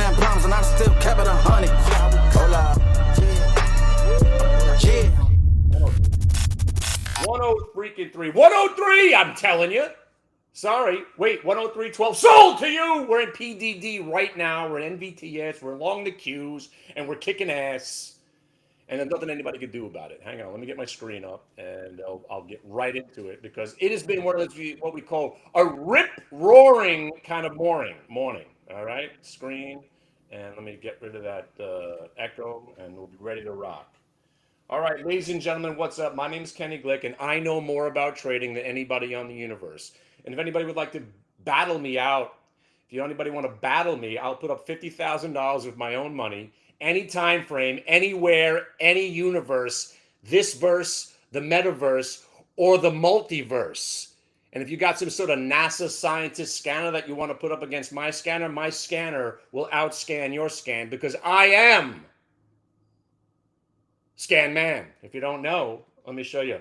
99 problems and I still kept it 100. Hold up. Yeah. 103. 103, I'm telling you. Sorry. Wait, 103.12 sold to you. We're in PDD right now. We're in NVTS. We're along the queues and we're kicking ass. And there's nothing anybody can do about it. Hang on, let me get my screen up and I'll get right into it because it has been one of those, what we call a rip-roaring kind of morning. All right, screen. And let me get rid of that echo and we'll be ready to rock. All right, ladies and gentlemen, what's up? My name is Kenny Glick, and I know more about trading than anybody on the universe. And if anybody would like to battle me out, if anybody want to battle me, I'll put up $50,000 of my own money, any time frame, anywhere, any universe, this verse, the metaverse, or the multiverse. And if you got some sort of NASA scientist scanner that you want to put up against my scanner will outscan your scan because I am ScanMan. If you don't know, let me show you.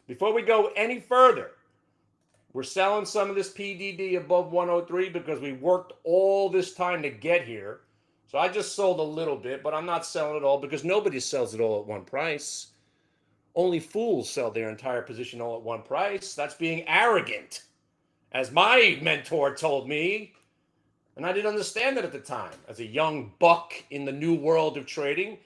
Before we go any further, we're selling some of this PDD above 103 because we worked all this time to get here. So I just sold a little bit, but I'm not selling it all because nobody sells it all at one price. Only fools sell their entire position all at one price. That's being arrogant, as my mentor told me. And I didn't understand that at the time. As a young buck in the new world of trading,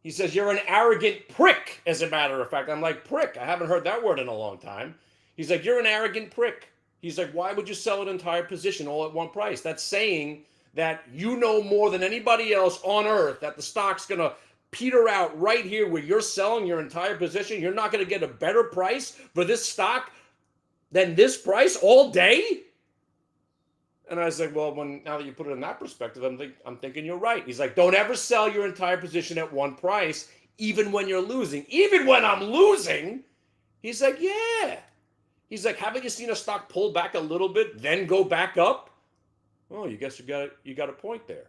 he says, you're an arrogant prick, as a matter of fact. I'm like, prick? I haven't heard that word in a long time. He's like, you're an arrogant prick. He's like, why would you sell an entire position all at one price? That's saying that you know more than anybody else on earth that the stock's going to peter out right here where you're selling your entire position. You're not going to get a better price for this stock than this price all day? And I was like, well, now that you put it in that perspective, I'm thinking you're right. He's like, don't ever sell your entire position at one price, even when you're losing. Even when I'm losing, he's like, yeah. He's like, haven't you seen a stock pull back a little bit, then go back up? Oh, you guess you got a point there.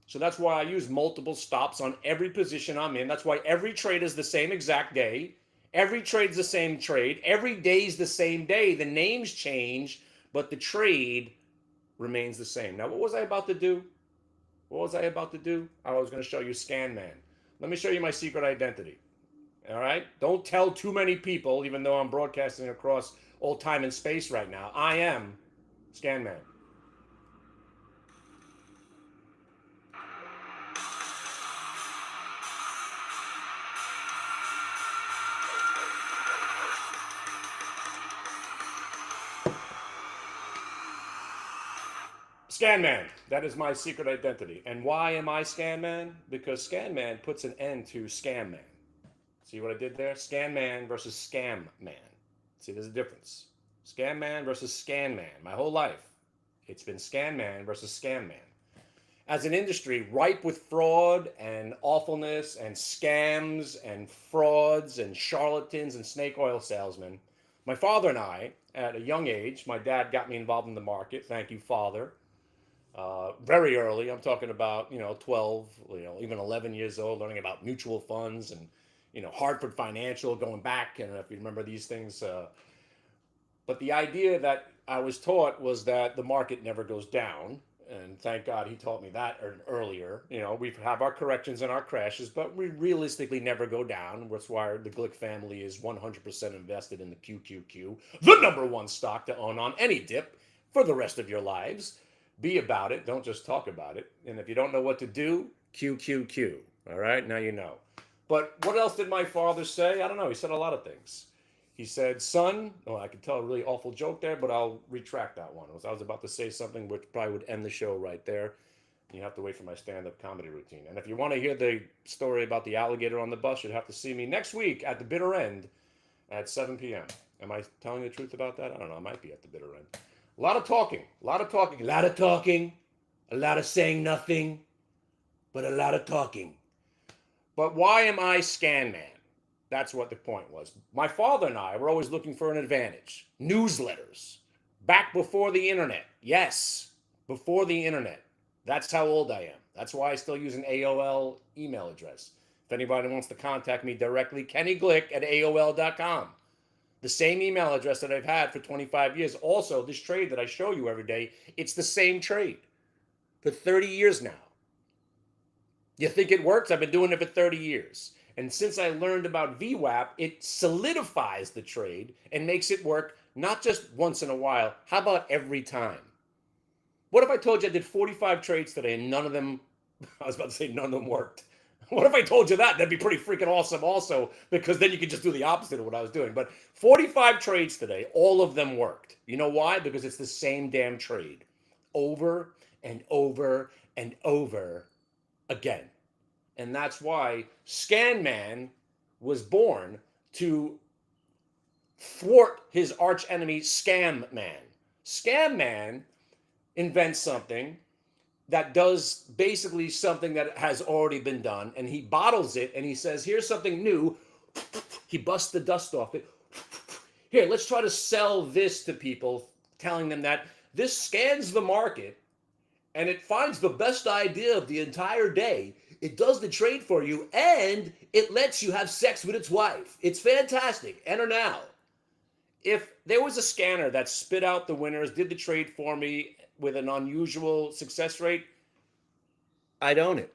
So that's why I use multiple stops on every position I'm in. That's why every trade is the same exact day. Every trade's the same trade. Every day's the same day. The names change, but the trade remains the same. Now, what was I about to do? I was going to show you ScanMan. Let me show you my secret identity. All right? Don't tell too many people, even though I'm broadcasting across all time and space right now. I am ScanMan. ScanMan, that is my secret identity. And why am I ScanMan? Because ScanMan puts an end to ScamMan. See what I did there? ScanMan versus ScamMan. See, there's a difference. ScanMan versus ScanMan. My whole life, it's been ScanMan versus ScamMan. As an industry ripe with fraud and awfulness and scams and frauds and charlatans and snake oil salesmen, my father and I, at a young age, my dad got me involved in the market. Thank you, Father. Very early, I'm talking about, 12, even 11 years old, learning about mutual funds and, Hartford Financial going back. And if you remember these things, but the idea that I was taught was that the market never goes down. And thank God he taught me that earlier. We have our corrections and our crashes, but we realistically never go down. That's why the Glick family is 100% invested in the QQQ, the number one stock to own on any dip for the rest of your lives. Be about it. Don't just talk about it. And if you don't know what to do, QQQ. All right, now you know. But what else did my father say? I don't know. He said a lot of things. He said, son, I could tell a really awful joke there, but I'll retract that one. I was about to say something which probably would end the show right there. You have to wait for my stand-up comedy routine. And if you want to hear the story about the alligator on the bus, you'd have to see me next week at the bitter end at 7 p.m. Am I telling the truth about that? I don't know. I might be at the bitter end. A lot of talking, a lot of saying nothing, but a lot of talking. But why am I ScanMan? That's what the point was. My father and I were always looking for an advantage. Newsletters. Back before the internet. Yes, before the internet. That's how old I am. That's why I still use an AOL email address. If anybody wants to contact me directly, Kenny Glick at AOL.com. The same email address that I've had for 25 years. Also, this trade that I show you every day, it's the same trade for 30 years now. You think it works? I've been doing it for 30 years. And since I learned about VWAP, it solidifies the trade and makes it work not just once in a while. How about every time? What if I told you I did 45 trades today and none of them, I was about to say none of them worked. What if I told you that? That'd be pretty freaking awesome also, because then you could just do the opposite of what I was doing. But 45 trades today, all of them worked. You know why? Because it's the same damn trade over and over and over again. And that's why ScanMan was born, to thwart his arch enemy ScamMan. ScamMan invents something that does basically something that has already been done, and he bottles it and he says, here's something new. He busts the dust off it. Here, let's try to sell this to people, telling them that this scans the market and it finds the best idea of the entire day. It does the trade for you, and it lets you have sex with its wife. It's fantastic. Enter now. If there was a scanner that spit out the winners, did the trade for me with an unusual success rate, I'd own it.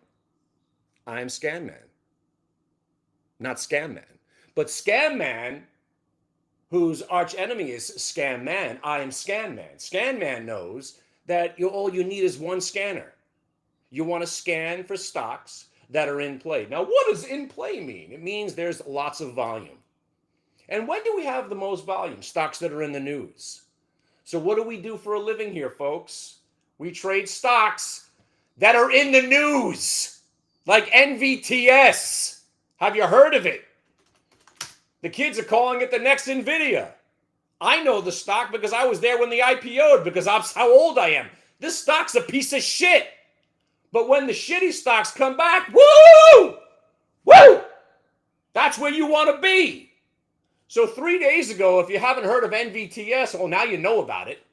I'm ScanMan, not ScanMan. But ScanMan, whose arch enemy is ScanMan, I am ScanMan. ScanMan knows that all you need is one scanner. You want to scan for stocks that are in play. Now, what does in play mean? It means there's lots of volume. And when do we have the most volume? Stocks that are in the news. So what do we do for a living here, folks? We trade stocks that are in the news, like NVTS. Have you heard of it? The kids are calling it the next NVIDIA. I know the stock because I was there when the IPO'd, because that's how old I am. This stock's a piece of shit. But when the shitty stocks come back, woo! Woo! That's where you want to be. So 3 days ago, if you haven't heard of NVTS, well, now you know about it.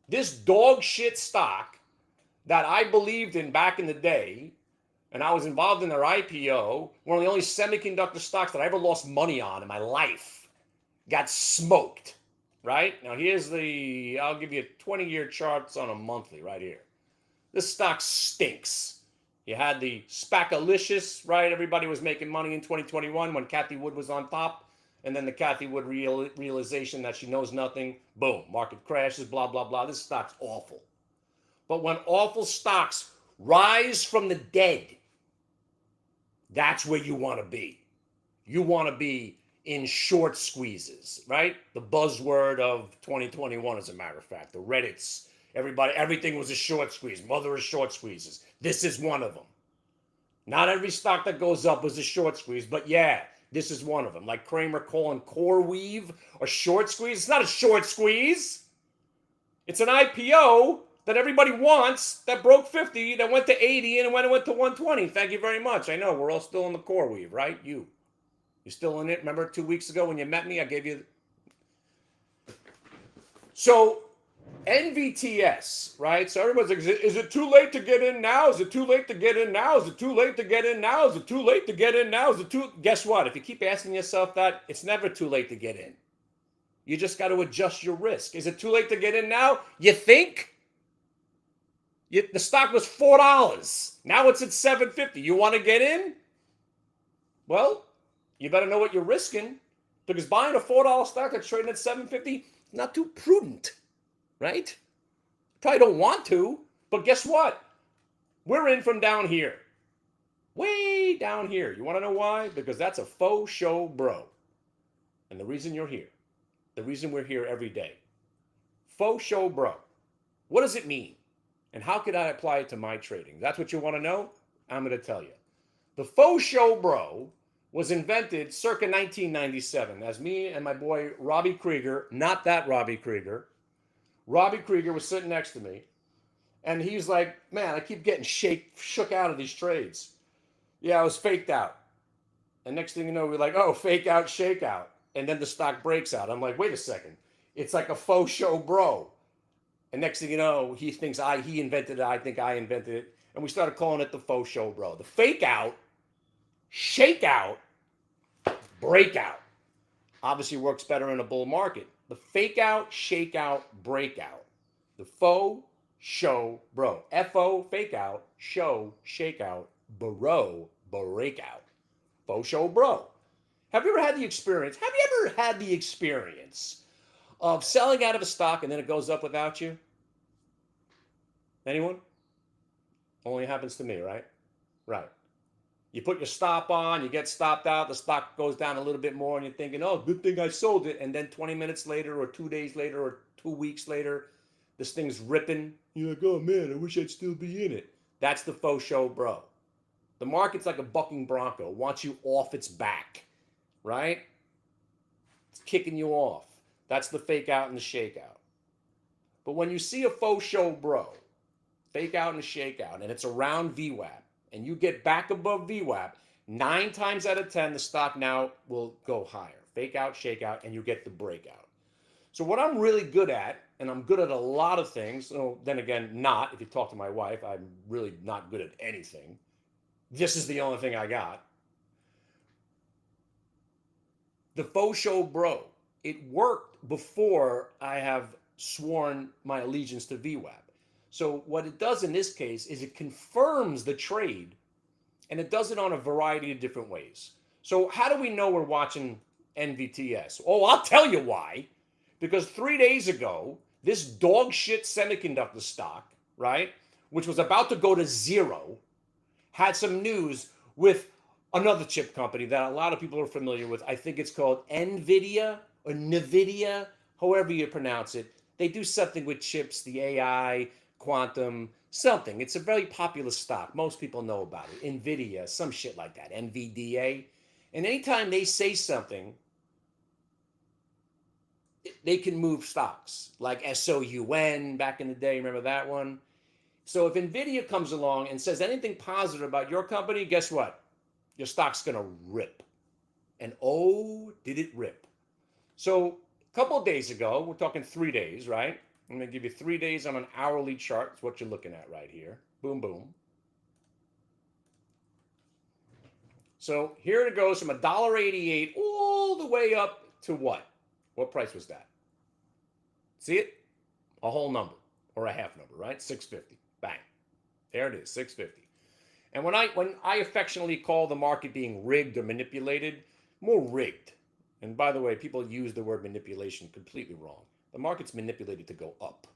This dog shit stock that I believed in back in the day, and I was involved in their IPO, one of the only semiconductor stocks that I ever lost money on in my life, got smoked, right? Now here's I'll give you 20-year charts on a monthly right here. This stock stinks. You had the Spacolicious, right? Everybody was making money in 2021 when Cathie Wood was on top. And then the Cathie Wood realization that she knows nothing. Boom, market crashes, blah, blah, blah. This stock's awful. But when awful stocks rise from the dead, that's where you want to be. You want to be in short squeezes, right? The buzzword of 2021, as a matter of fact. The Reddits. Everything was a short squeeze. Mother of short squeezes. This is one of them. Not every stock that goes up was a short squeeze, but yeah, this is one of them. Like Kramer calling CoreWeave a short squeeze. It's not a short squeeze. It's an IPO that everybody wants, that broke 50, that went to 80, and when it went to 120. Thank you very much. I know, we're all still in the CoreWeave, right? You're still in it. Remember 2 weeks ago when you met me, I gave you... So... NVTS, right? So everyone's like, is it too late to get in now? Is it too late to get in now? Is it too late to get in now? Is it too late to get in now? Guess what? If you keep asking yourself that, it's never too late to get in. You just got to adjust your risk. Is it too late to get in now? You think? The stock was $4. Now it's at $7.50. You want to get in? Well, you better know what you're risking, because buying a $4 stock that's trading at $7.50 is not too prudent. Right? Probably don't want to, but guess what? We're in from down here. Way down here. You want to know why? Because that's a Fo Sho Bro. And the reason you're here, the reason we're here every day. Fo Sho Bro. What does it mean? And how could I apply it to my trading? That's what you want to know? I'm going to tell you. The Fo Sho Bro was invented circa 1997 as me and my boy Robbie Krieger, not that Robbie Krieger. Robbie Krieger was sitting next to me, and he's like, man, I keep getting shook out of these trades. Yeah, I was faked out. And next thing you know, we're like, oh, Fakeout Shakeout. And then the stock breaks out. I'm like, wait a second. It's like a Fo Sho Bro. And next thing you know, he thinks he invented it. I think I invented it. And we started calling it the Fo Sho Bro. The Fakeout Shakeout Breakout obviously works better in a bull market. The Fakeout Shakeout Breakout. The Fo Sho Bro. F-O, Fakeout, Show, Shakeout, Bro breakout. Fo Sho Bro. Have you ever had the experience? Have you ever had the experience of selling out of a stock and then it goes up without you? Anyone? Only happens to me, right? Right. You put your stop on, you get stopped out, the stock goes down a little bit more, and you're thinking, oh, good thing I sold it. And then 20 minutes later, or 2 days later, or 2 weeks later, this thing's ripping. You're like, oh man, I wish I'd still be in it. That's the Fo Sho Bro. The market's like a bucking bronco, wants you off its back, right? It's kicking you off. That's the fake out and the shakeout. But when you see a Fo Sho Bro, fake out and shakeout, and it's around VWAP, and you get back above VWAP, 9 times out of 10, the stock now will go higher. Fake out, shakeout, and you get the breakout. So what I'm really good at, and I'm good at a lot of things, so then again, not, if you talk to my wife, I'm really not good at anything. This is the only thing I got. The Fo Sho Bro, it worked before I have sworn my allegiance to VWAP. So what it does in this case is it confirms the trade, and it does it on a variety of different ways. So how do we know we're watching NVTS? Oh, I'll tell you why. Because 3 days ago, this dog shit semiconductor stock, right, which was about to go to zero, had some news with another chip company that a lot of people are familiar with. I think it's called NVIDIA or NVIDIA, however you pronounce it. They do something with chips, the AI, quantum, something. It's a very popular stock. Most people know about it. NVIDIA, some shit like that, NVDA. And anytime they say something, they can move stocks, like SOUN back in the day. Remember that one? So if NVIDIA comes along and says anything positive about your company, guess what? Your stock's going to rip. And oh, did it rip. So a couple of days ago, we're talking 3 days, right? I'm going to give you 3 days on an hourly chart. That's what you're looking at right here. Boom, boom. So here it goes from $1.88 all the way up to what? What price was that? See it? A whole number or a half number, right? 650. Bang. There it is, 650. And when I affectionately call the market being rigged or manipulated, more rigged. And by the way, people use the word manipulation completely wrong. The market's manipulated to go up.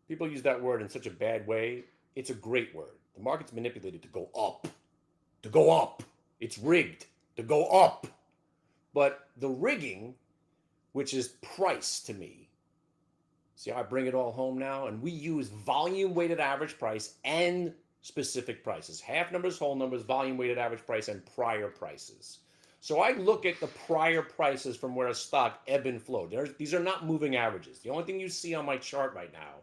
People use that word in such a bad way. It's a great word. The market's manipulated to go up. To go up. It's rigged to go up. But the rigging, which is price to me, see how I bring it all home now? And we use volume weighted average price and specific prices. Half numbers, whole numbers, volume weighted average price, and prior prices. So I look at the prior prices from where a stock ebb and flow. These are not moving averages. The only thing you see on my chart right now,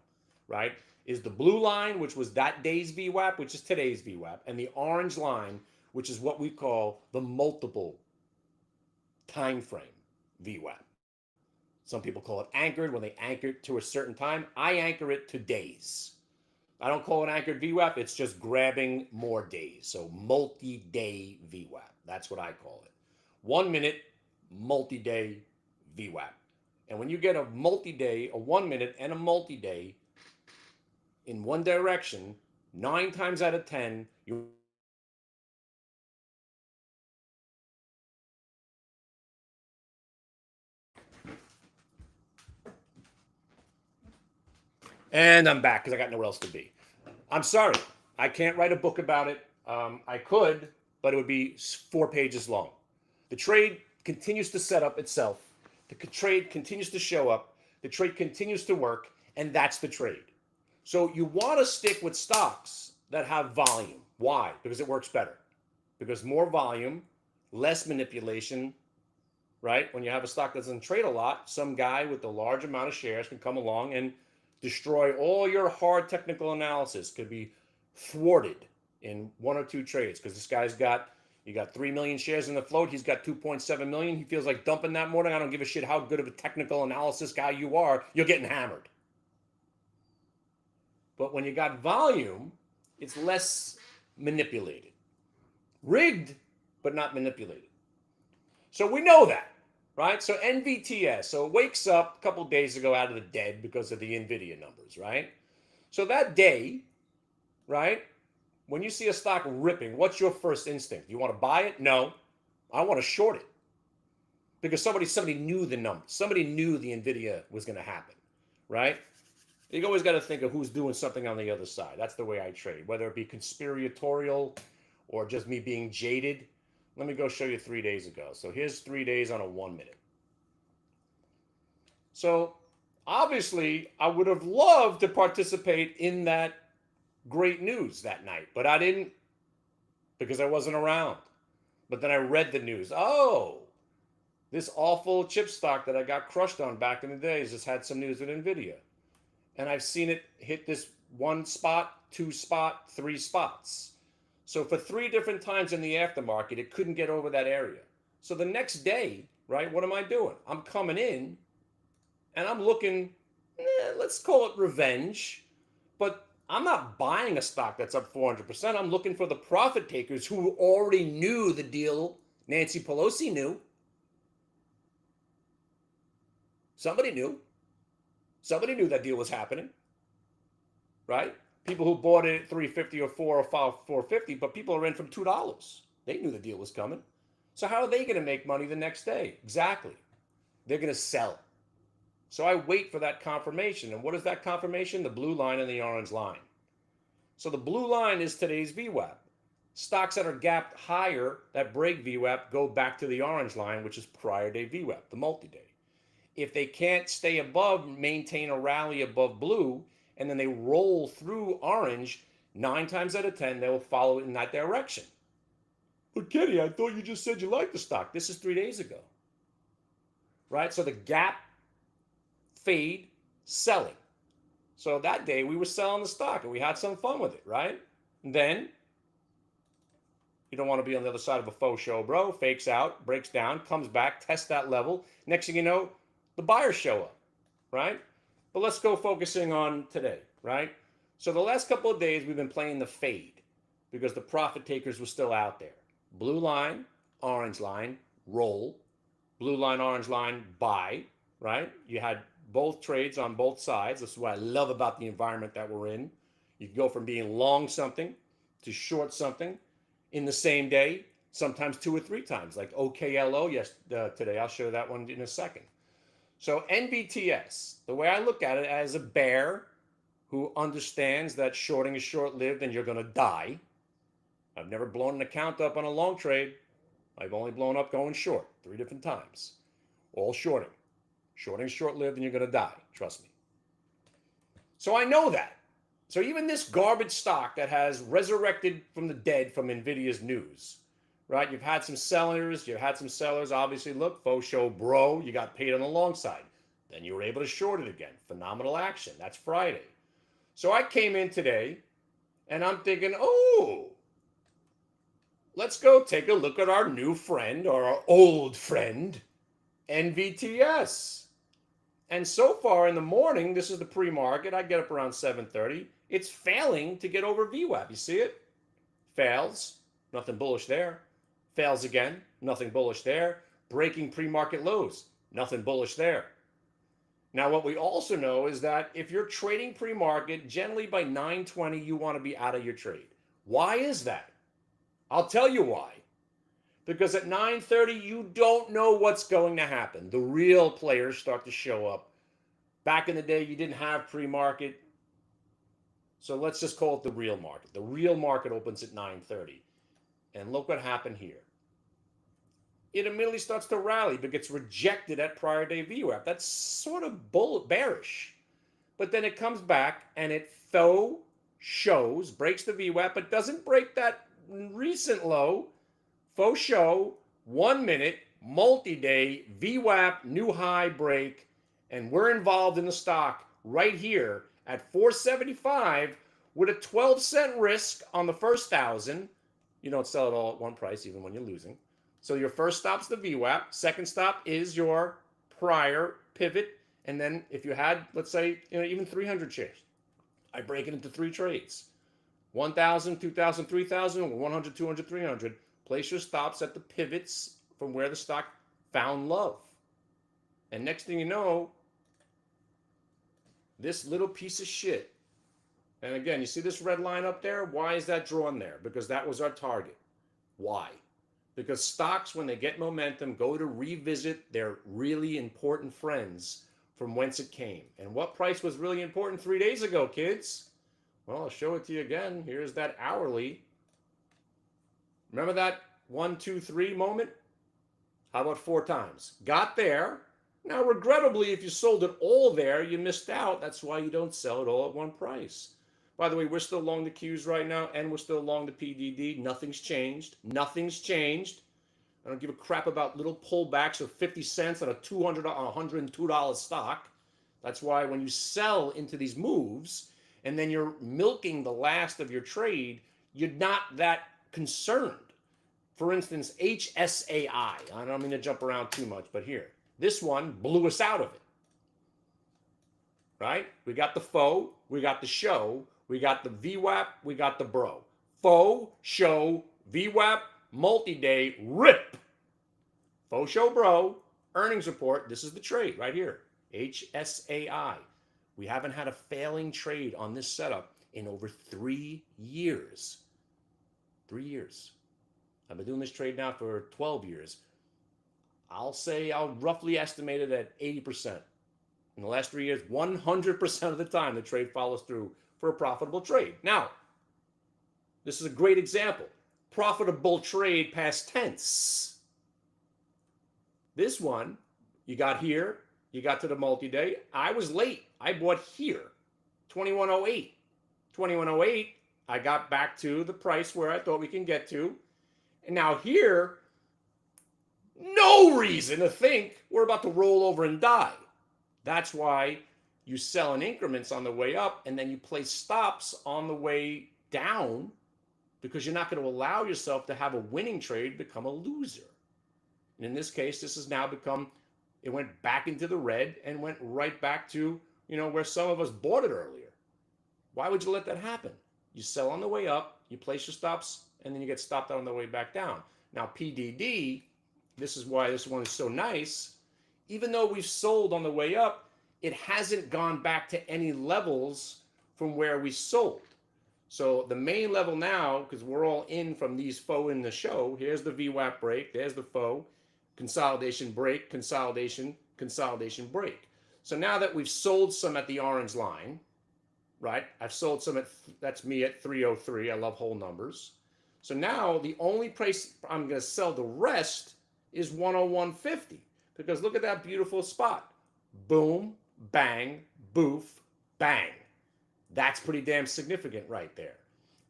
right, is the blue line, which was that day's VWAP, which is today's VWAP, and the orange line, which is what we call the multiple time frame VWAP. Some people call it anchored when they anchor it to a certain time. I anchor it to days. I don't call it anchored VWAP. It's just grabbing more days. So multi-day VWAP. That's what I call it. 1 minute, multi-day VWAP. And when you get a multi-day, a 1 minute, and a multi-day in one direction, 9 times out of 10, you And I'm back because I got nowhere else to be. I'm sorry. I can't write a book about it. I could, but it would be 4 pages long. The trade continues to set up itself. The trade continues to show up. The trade continues to work, and that's the trade. So you want to stick with stocks that have volume. Why? Because it works better. Because more volume, less manipulation, right? When you have a stock that doesn't trade a lot, some guy with a large amount of shares can come along and destroy all your hard technical analysis. Could be thwarted in 1 or 2 trades because this guy's got, you got 3 million shares in the float. He's got 2.7 million. He feels like dumping that morning. I don't give a shit how good of a technical analysis guy you are. You're getting hammered. But when you got volume, it's less manipulated. Rigged, but not manipulated. So we know that, right? So NVTS, so it wakes up a couple of days ago out of the dead because of the NVIDIA numbers, right? So that day, right, when you see a stock ripping, what's your first instinct? You want to buy it? No, I want to short it because somebody knew the numbers. Somebody knew the NVIDIA was going to happen, right? You always got to think of who's doing something on the other side. That's the way I trade, whether it be conspiratorial or just me being jaded. Let me go show you 3 days ago. So here's 3 days on a 1 minute. So obviously, I would have loved to participate in that great news that night, but I didn't because I wasn't around. But then I read the news. Oh, this awful chip stock that I got crushed on back in the days just had some news with NVIDIA. And I've seen it hit this 1 spot, 2 spot, 3 spots. So for 3 different times in the aftermarket, it couldn't get over that area. So the next day, right, what am I doing? I'm coming in and I'm looking, let's call it revenge, but I'm not buying a stock that's up 400%. I'm looking for the profit takers who already knew the deal Nancy Pelosi knew. Somebody knew. Somebody knew that deal was happening, right? People who bought it at 350 or 4 or 5, 450, but people are in from $2. They knew the deal was coming. So how are they going to make money the next day? Exactly. They're going to sell. So I wait for that confirmation. And what is that confirmation? The blue line and the orange line. So the blue line is today's VWAP. Stocks that are gapped higher that break VWAP go back to the orange line, which is prior day VWAP, the multi-day. If they can't stay above, maintain a rally above blue, and then they roll through orange, 9 times out of 10, they will follow it in that direction. But Kenny, I thought you just said you liked the stock. This is 3 days ago. Right? So the gap, fade, selling. So that day we were selling the stock and we had some fun with it, right? And then you don't want to be on the other side of a Fo Sho Bro, fakes out, breaks down, comes back, tests that level. Next thing you know, the buyers show up, right? But let's go focusing on today, right? So the last couple of days we've been playing the fade because the profit takers were still out there. Blue line, orange line, roll. Blue line, orange line, buy, right? You had both trades on both sides. This is what I love about the environment that we're in. You can go from being long something to short something in the same day, sometimes 2 or 3 times, like OKLO today. I'll show that one in a second. So NVTS, the way I look at it as a bear who understands that shorting is short-lived and you're going to die. I've never blown an account up on a long trade. I've only blown up going short 3 different times. All shorting. Shorting is short-lived and you're going to die. Trust me. So I know that. So even this garbage stock that has resurrected from the dead from NVIDIA's news, right? You've had some sellers. Obviously, look, Fo Sho Bro, you got paid on the long side. Then you were able to short it again. Phenomenal action. That's Friday. So I came in today and I'm thinking, oh, let's go take a look at our new friend or our old friend, NVTS. And so far in the morning, this is the pre-market. I get up around 7:30. It's failing to get over VWAP. You see it? Fails. Nothing bullish there. Fails again. Nothing bullish there. Breaking pre-market lows. Nothing bullish there. Now, what we also know is that if you're trading pre-market, generally by 9:20, you want to be out of your trade. Why is that? I'll tell you why. Because at 9:30, you don't know what's going to happen. The real players start to show up. Back in the day, you didn't have pre-market. So let's just call it the real market. The real market opens at 9:30. And look what happened here. It immediately starts to rally, but gets rejected at prior day VWAP. That's sort of bearish. But then it comes back and it Faux shows, breaks the VWAP, but doesn't break that recent low. Faux show, 1 minute, multi-day, VWAP, new high break, and we're involved in the stock right here at 475 with a 12-cent risk on the first 1,000. You don't sell it all at one price, even when you're losing. So your first stop's the VWAP. Second stop is your prior pivot. And then if you had, let's say, even 300 shares, I break it into 3 trades. 1,000, 2,000, 3,000, 100, 200, 300. Place your stops at the pivots from where the stock found love. And next thing you know, this little piece of shit And again, you see this red line up there? Why is that drawn there? Because that was our target. Why? Because stocks, when they get momentum, go to revisit their really important friends from whence it came. And what price was really important 3 days ago, kids? Well, I'll show it to you again. Here's that hourly. Remember that 1, 2, 3 moment? How about 4 times? Got there. Now, regrettably, if you sold it all there, you missed out. That's why you don't sell it all at one price. By the way, we're still long the Qs right now, and we're still long the PDD. Nothing's changed. Nothing's changed. I don't give a crap about little pullbacks of 50 cents on a $200 or $102 stock. That's why when you sell into these moves, and then you're milking the last of your trade, you're not that concerned. For instance, HSAI. I don't mean to jump around too much, but here. This one blew us out of it. Right? We got the Fo, we got the Show, we got the VWAP, we got the Bro. Fo, Show, VWAP, multi-day, rip. Fo Sho Bro, earnings report. This is the trade right here. HSAI. We haven't had a failing trade on this setup in over 3 years. 3 years. I've been doing this trade now for 12 years. I'll roughly estimate it at 80%. In the last 3 years, 100% of the time, the trade follows through for a profitable trade. Now, this is a great example. Profitable trade past tense. This one, you got here, you got to the multi-day. I was late. I bought here, 2108. 2108, I got back to the price where I thought we can get to. And now here, no reason to think we're about to roll over and die. That's why you sell in increments on the way up, and then you place stops on the way down, because you're not going to allow yourself to have a winning trade become a loser. And in this case, this has now become, it went back into the red and went right back to, where some of us bought it earlier. Why would you let that happen? You sell on the way up, you place your stops, and then you get stopped on the way back down. Now, PDD, this is why this one is so nice. Even though we've sold on the way up, it hasn't gone back to any levels from where we sold. So the main level now, because we're all in from these Faux in the show, here's the VWAP break, there's the Faux, consolidation break, consolidation, consolidation break. So now that we've sold some at the orange line, right? I've sold some that's me at 303. I love whole numbers. So now the only price I'm going to sell the rest is 101.50, because look at that beautiful spot. Boom, bang, boof, bang. That's pretty damn significant right there.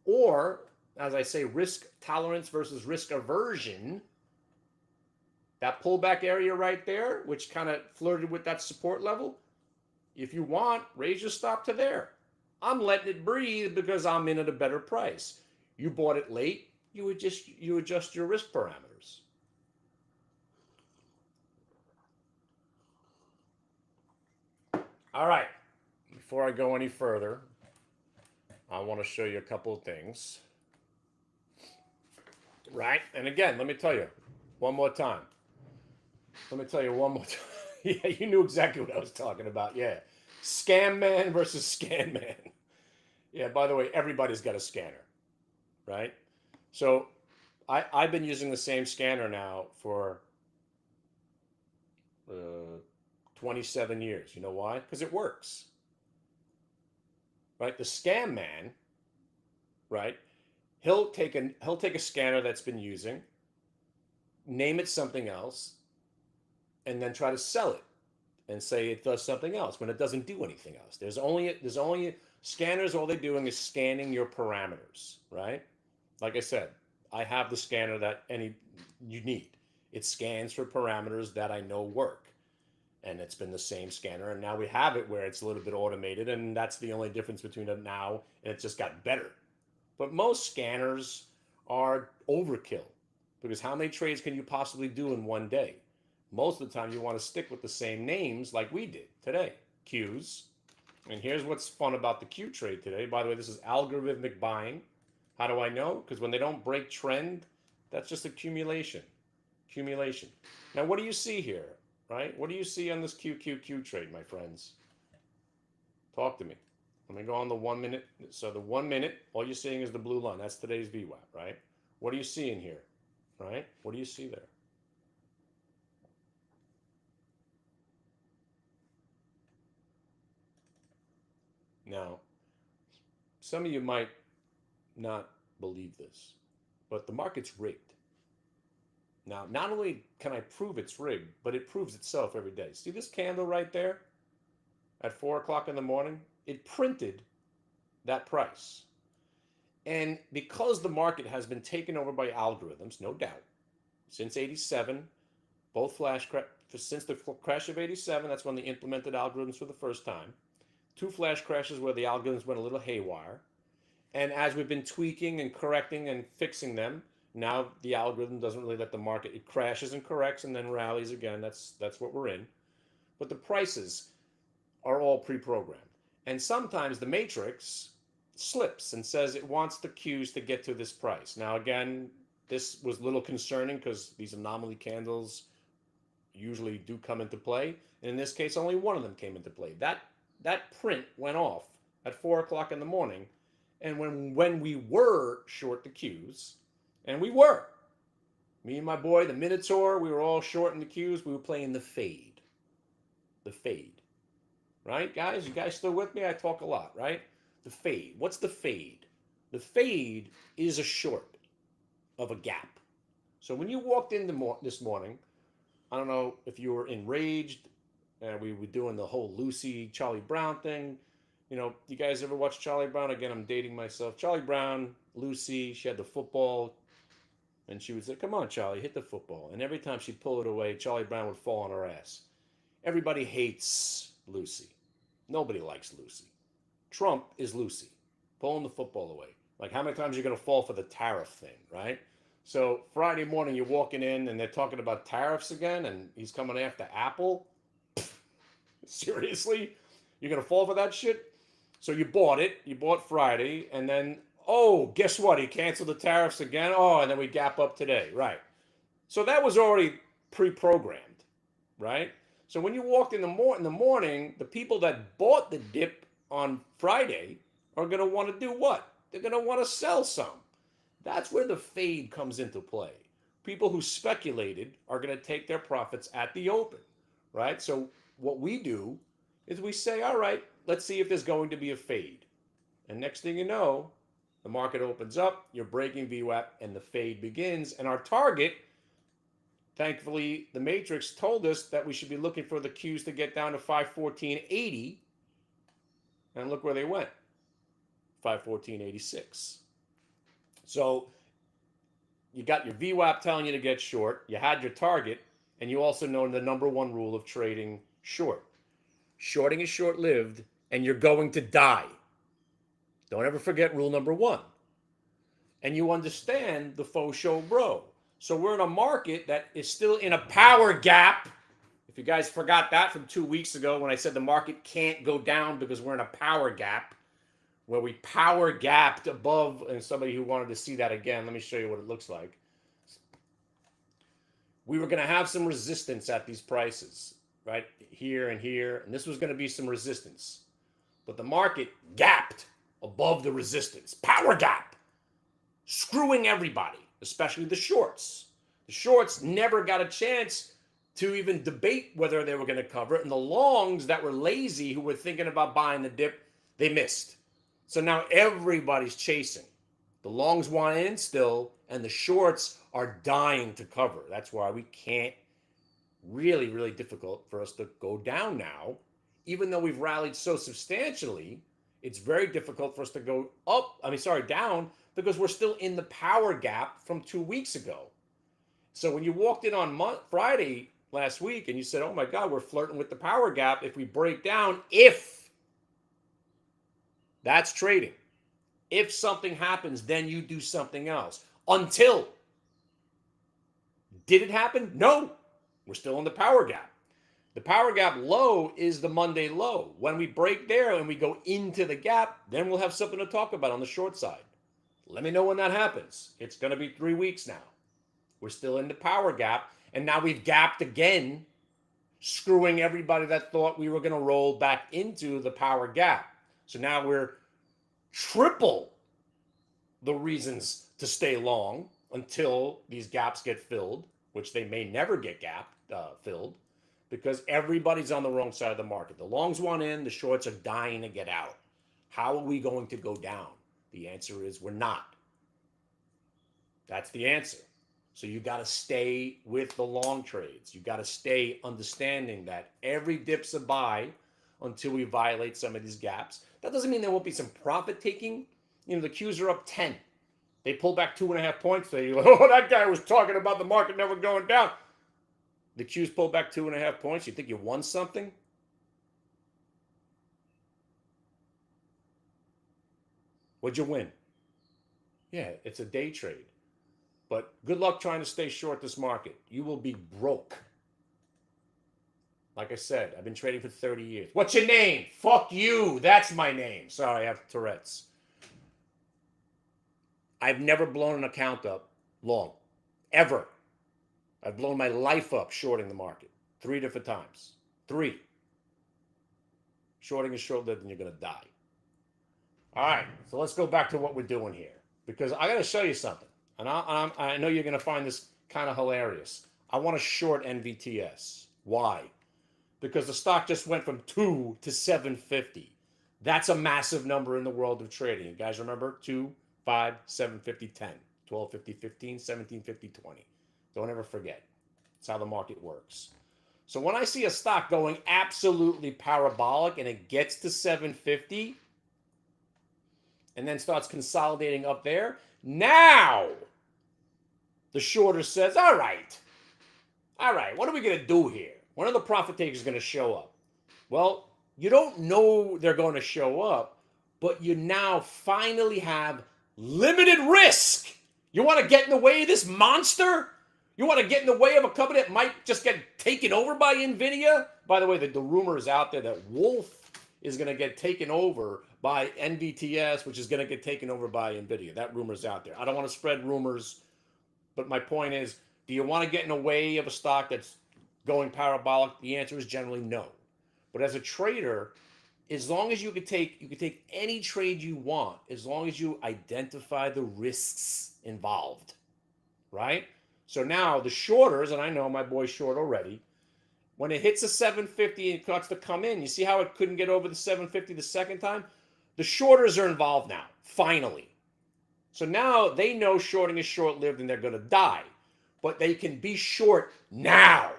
Or, as I say, risk tolerance versus risk aversion. That pullback area right there, which kind of flirted with that support level, if you want, raise your stop to there. I'm letting it breathe because I'm in at a better price. You bought it late, you adjust your risk parameters. All right, before I go any further, I want to show you a couple of things. Right? And again, let me tell you one more time. Yeah, you knew exactly what I was talking about. Yeah. ScanMan versus ScanMan. Yeah, by the way, everybody's got a scanner, right? So I've been using the same scanner now for 27 years. You know why? Because it works. Right? The ScanMan, right? He'll take a scanner that's been using, name it something else, and then try to sell it and say it does something else when it doesn't do anything else. There's only scanners. All they're doing is scanning your parameters, right? Like I said, I have the scanner that you need. It scans for parameters that I know work. And it's been the same scanner, and now we have it where it's a little bit automated, and that's the only difference between it now, and it just got better. But most scanners are overkill, because how many trades can you possibly do in one day? Most of the time you want to stick with the same names like we did today, Qs. And here's what's fun about the Q trade today. By the way, this is algorithmic buying. How do I know? Because when they don't break trend, that's just accumulation. Now, what do you see here? Right? What do you see on this QQQ trade, my friends? Talk to me. Let me go on the 1 minute. So the 1 minute, all you're seeing is the blue line. That's today's VWAP, right? What are you seeing here, right? What do you see there? Now, some of you might not believe this, but the market's rigged. Now, not only can I prove it's rigged, but it proves itself every day. See this candle right there at 4 o'clock in the morning? It printed that price. And because the market has been taken over by algorithms, no doubt, since 87, since the crash of 87, that's when they implemented algorithms for the first time. 2 flash crashes where the algorithms went a little haywire. And as we've been tweaking and correcting and fixing them, now the algorithm doesn't really let the market, it crashes and corrects and then rallies again. That's what we're in. But the prices are all pre-programmed. And sometimes the matrix slips and says it wants the cues to get to this price. Now, again, this was a little concerning because these anomaly candles usually do come into play. And in this case, only one of them came into play. That print went off at 4 o'clock in the morning. And when we were short the cues, and we were, me and my boy, the Minotaur, we were all short in the cues. We were playing the fade. The fade. Right, guys? You guys still with me? I talk a lot, right? The fade. What's the fade? The fade is a short of a gap. So when you walked in this morning, I don't know if you were enraged. We were doing the whole Lucy, Charlie Brown thing. You know, you guys ever watch Charlie Brown? Again, I'm dating myself. Charlie Brown, Lucy, she had the football. And she would say, come on, Charlie, hit the football. And every time she'd pull it away, Charlie Brown would fall on her ass. Everybody hates Lucy. Nobody likes Lucy. Trump is Lucy, pulling the football away. Like, how many times are you going to fall for the tariff thing, right? So Friday morning, you're walking in, and they're talking about tariffs again, and he's coming after Apple. Seriously? You're going to fall for that shit? So you bought it. You bought Friday, and then, oh, guess what? He canceled the tariffs again. Oh, and then we gap up today. Right. So that was already pre-programmed, right? So when you walked in the morning, the people that bought the dip on Friday are going to want to do what? They're going to want to sell some. That's where the fade comes into play. People who speculated are going to take their profits at the open, right? So what we do is we say, all right, let's see if there's going to be a fade. And next thing you know, the market opens up, you're breaking VWAP, and the fade begins. And our target, thankfully, the matrix told us that we should be looking for the cues to get down to 514.80. And look where they went, 514.86. So you got your VWAP telling you to get short. You had your target, and you also know the number one rule of trading short. Shorting is short-lived, and you're going to die. Don't ever forget rule number 1. And you understand the Fo Sho Bro. So we're in a market that is still in a power gap. If you guys forgot that from 2 weeks ago when I said the market can't go down because we're in a power gap, where we power gapped above, and somebody who wanted to see that again, let me show you what it looks like. We were going to have some resistance at these prices, right? Here and here, and this was going to be some resistance. But the market gapped above the resistance, power gap, screwing everybody, especially the shorts. The shorts never got a chance to even debate whether they were going to cover it, and the longs that were lazy, who were thinking about buying the dip, they missed. So now everybody's chasing. The longs want in still, and the shorts are dying to cover. That's why we can't, really, really difficult for us to go down now. Even though we've rallied so substantially, it's very difficult for us to go down, because we're still in the power gap from 2 weeks ago. So when you walked in on Friday last week and you said, oh my God, we're flirting with the power gap if we break down, if that's trading. If something happens, then you do something else. Until. Did it happen? No. We're still in the power gap. The power gap low is the Monday low. When we break there and we go into the gap, then we'll have something to talk about on the short side. Let me know when that happens. It's going to be 3 weeks now. We're still in the power gap, and now we've gapped again, screwing everybody that thought we were going to roll back into the power gap. So now we're triple the reasons to stay long until these gaps get filled, which they may never get filled, because everybody's on the wrong side of the market. The longs want in, the shorts are dying to get out. How are we going to go down? The answer is we're not. That's the answer. So you got to stay with the long trades. You got to stay understanding that every dip's a buy until we violate some of these gaps. That doesn't mean there won't be some profit taking. You know, the Qs are up 10. They pull back 2.5 points. They go, oh, that guy was talking about the market never going down. The Qs pull back 2.5 points. You think you won something? What'd you win? Yeah, it's a day trade. But good luck trying to stay short this market. You will be broke. Like I said, I've been trading for 30 years. What's your name? Fuck you. That's my name. Sorry, I have Tourette's. I've never blown an account up long. Ever. I've blown my life up shorting the market. 3 different times. 3. Shorting is short-lived and you're going to die. All right, so let's go back to what we're doing here. Because I got to show you something. And I know you're going to find this kind of hilarious. I want to short NVTS. Why? Because the stock just went from 2 to 750. That's a massive number in the world of trading. You guys remember? 2, 5, 750, 10, 1250, 15, 1750, 20. Don't ever forget. That's how the market works. So when I see a stock going absolutely parabolic and it gets to 750 and then starts consolidating up there, now the shorter says, all right, what are we going to do here? When are the profit takers going to show up? Well, you don't know they're going to show up, but you now finally have limited risk. You want to get in the way of this monster? You want to get in the way of a company that might just get taken over by NVIDIA? By the way, the rumor is out there that Wolf is going to get taken over by NVTS, which is going to get taken over by NVIDIA. That rumor's out there. I don't want to spread rumors, but my point is, do you want to get in the way of a stock that's going parabolic? The answer is generally no. But as a trader, as long as you can take any trade you want, as long as you identify the risks involved, right? So now the shorters, and I know my boy's short already, when it hits a 750 and it starts to come in, you see how it couldn't get over the 750 the second time? The shorters are involved now, finally. So now they know shorting is short-lived and they're going to die. But they can be short now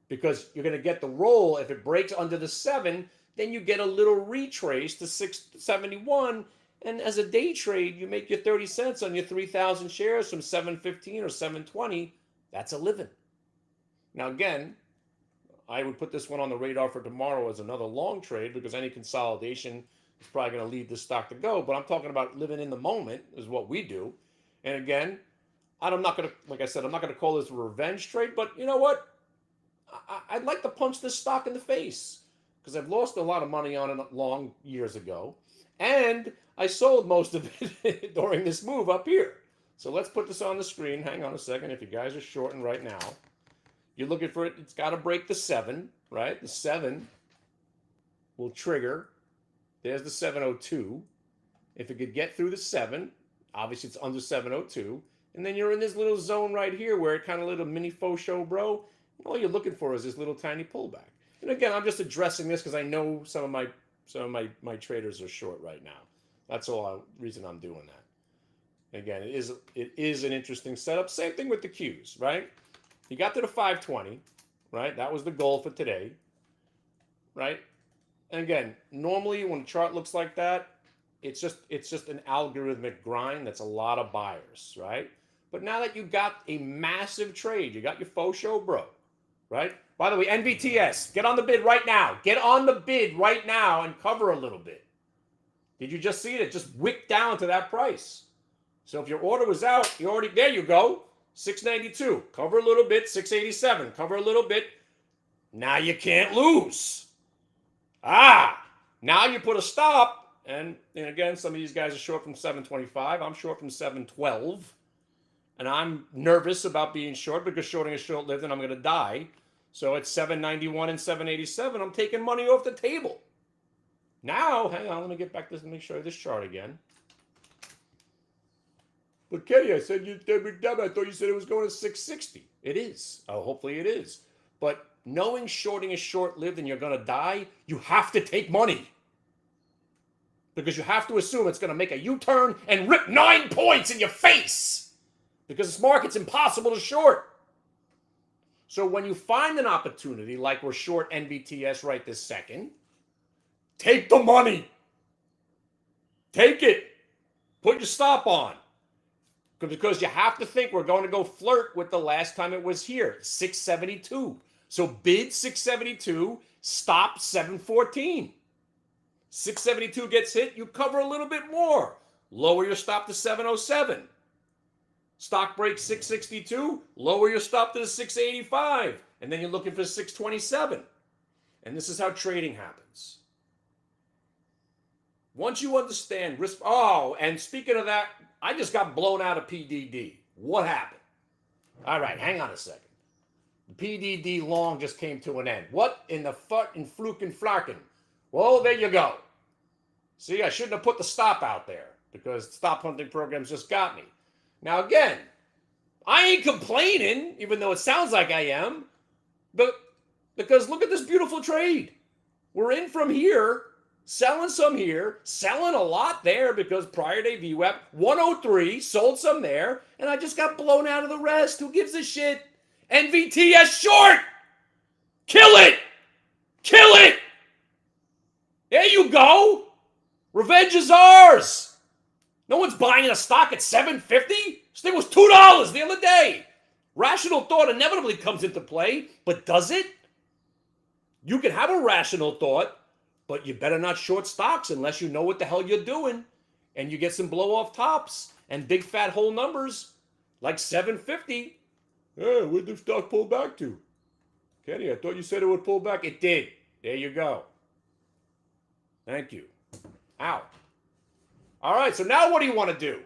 because you're going to get the roll. If it breaks under the 7, then you get a little retrace to 671. And as a day trade, you make your 30 cents on your 3,000 shares from 715 or 720. That's a living. Now, again, I would put this one on the radar for tomorrow as another long trade because any consolidation is probably going to lead this stock to go. But I'm talking about living in the moment is what we do. And again, I'm not going to, like I said, I'm not going to call this a revenge trade. But you know what? I'd like to punch this stock in the face because I've lost a lot of money on it long years ago. And I sold most of it during this move up here. So let's put this on the screen. Hang on a second. If you guys are shorting right now, you're looking for it. It's got to break the 7, right? The 7 will trigger. There's the 702. If it could get through the 7, obviously it's under 702. And then you're in this little zone right here where it kind of little mini Fo Sho Bro. All you're looking for is this little tiny pullback. And again, I'm just addressing this because I know some of my traders are short right now. That's all reason I'm doing that. Again, it is an interesting setup. Same thing with the Qs, right? You got to the 520, right? That was the goal for today, right? And again, normally when a chart looks like that, it's just an algorithmic grind. That's a lot of buyers, right? But now that you got a massive trade, you got your Fo Sho Bro, right? By the way, NVTS, get on the bid right now. Get on the bid right now and cover a little bit. Did you just see it? It just wicked down to that price. So if your order was out, you already, there you go. 692, cover a little bit. 687, cover a little bit. Now you can't lose. Now you put a stop. And again, some of these guys are short from 725. I'm short from 712. And I'm nervous about being short because shorting is short-lived and I'm going to die. So at 791 and 787, I'm taking money off the table. Now, hang on, let me get back this. Let me show you this chart again. But Kenny, I said I thought you said it was going to 660. It is. Oh, hopefully it is. But knowing shorting is short-lived and you're going to die, you have to take money. Because you have to assume it's going to make a U-turn and rip 9 points in your face. Because this market's impossible to short. So when you find an opportunity, like we're short NVTS right this second, take the money. Take it. Put your stop on. Because you have to think we're going to go flirt with the last time it was here, 672. So bid 672, stop 714. 672 gets hit, you cover a little bit more. Lower your stop to 707. Stock break 662, lower your stop to the 685. And then you're looking for 627. And this is how trading happens. Once you understand risk, oh, and speaking of that, I just got blown out of PDD. What happened? All right, hang on a second. The PDD long just came to an end. What in the fucking fluken flarken? Well, there you go. See, I shouldn't have put the stop out there because stop hunting programs just got me. Now, again, I ain't complaining, even though it sounds like I am, but because look at this beautiful trade. We're in from here. Selling some here, selling a lot there because prior day VWAP 103, sold some there, and I just got blown out of the rest. Who gives a shit? NVTS short! Kill it! Kill it! There you go! Revenge is ours! No one's buying a stock at $7.50? This thing was $2 the other day. Rational thought inevitably comes into play, but does it? You can have a rational thought, but you better not short stocks unless you know what the hell you're doing and you get some blow-off tops and big fat whole numbers like 750. Yeah, where'd the stock pull back to? Kenny, I thought you said it would pull back. It did. There you go. Thank you. Ow. All right, so now what do you want to do?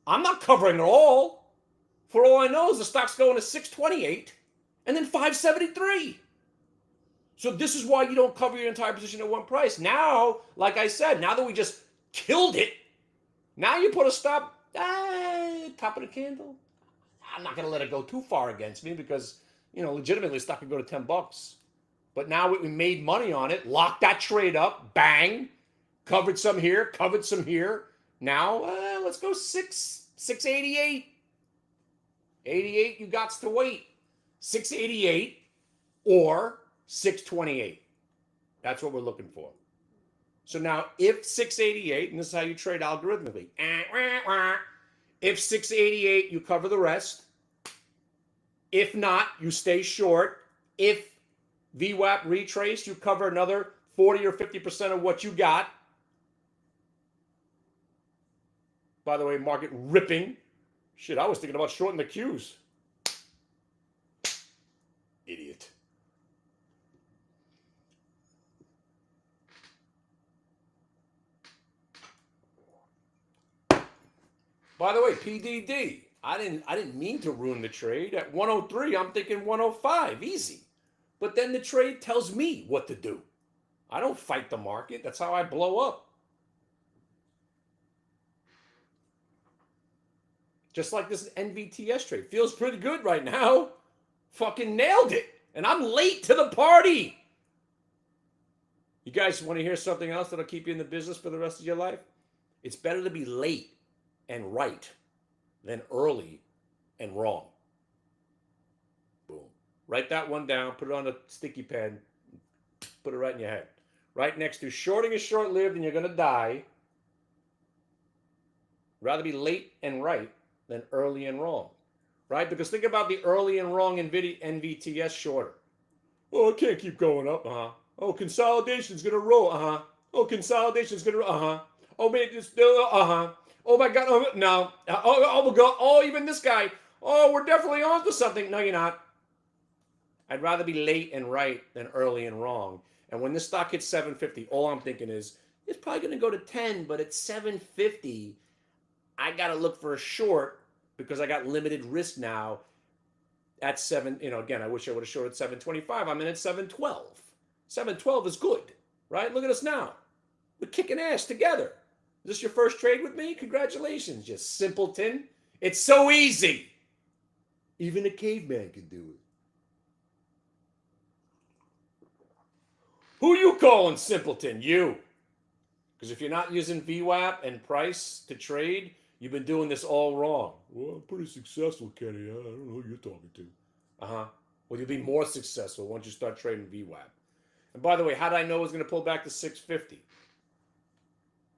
I'm not covering it all. For all I know is the stock's going to 628 and then 573. So this is why you don't cover your entire position at one price. Now, like I said, now that we just killed it, now you put a stop, top of the candle. I'm not going to let it go too far against me because, legitimately, the stock could go to $10. But now we made money on it, locked that trade up, bang, covered some here, covered some here. Now, let's go 688. 88, you got to wait. 688 or 628. That's what we're looking for. So now if 688, and this is how you trade algorithmically, if 688, you cover the rest. If not, you stay short. If VWAP retraced, you cover another 40 or 50% of what you got. By the way, market ripping. Shit, I was thinking about shorting the Qs. Idiot. By the way, PDD. I didn't mean to ruin the trade. At 103, I'm thinking 105, easy. But then the trade tells me what to do. I don't fight the market. That's how I blow up. Just like this NVTS trade. Feels pretty good right now. Fucking nailed it. And I'm late to the party. You guys want to hear something else that'll keep you in the business for the rest of your life? It's better to be late and right than early and wrong. Boom. Write that one down. Put it on a sticky pen. Put it right in your head. Right next to shorting is short-lived and you're going to die. Rather be late and right than early and wrong. Right? Because think about the early and wrong NVTS shorter. Oh, it can't keep going up. Oh, consolidation's going to roll. Oh, consolidation's going to roll. Oh, man, it's still, Oh my God! Oh no! Oh my God! Oh, even this guy! Oh, we're definitely on to something. No, you're not. I'd rather be late and right than early and wrong. And when this stock hits 750, all I'm thinking is it's probably going to go to 10, but at 750, I got to look for a short because I got limited risk now. At 7, again, I wish I would have shorted 725. I'm in at 712. 712 is good, right? Look at us now. We're kicking ass together. Is this your first trade with me? Congratulations, you simpleton. It's so easy. Even a caveman can do it. Who you calling simpleton? You. Because if you're not using VWAP and price to trade, you've been doing this all wrong. Well, I'm pretty successful, Kenny. I don't know who you're talking to. Uh-huh. Well, you'll be more successful once you start trading VWAP. And by the way, how did I know it was going to pull back to 650?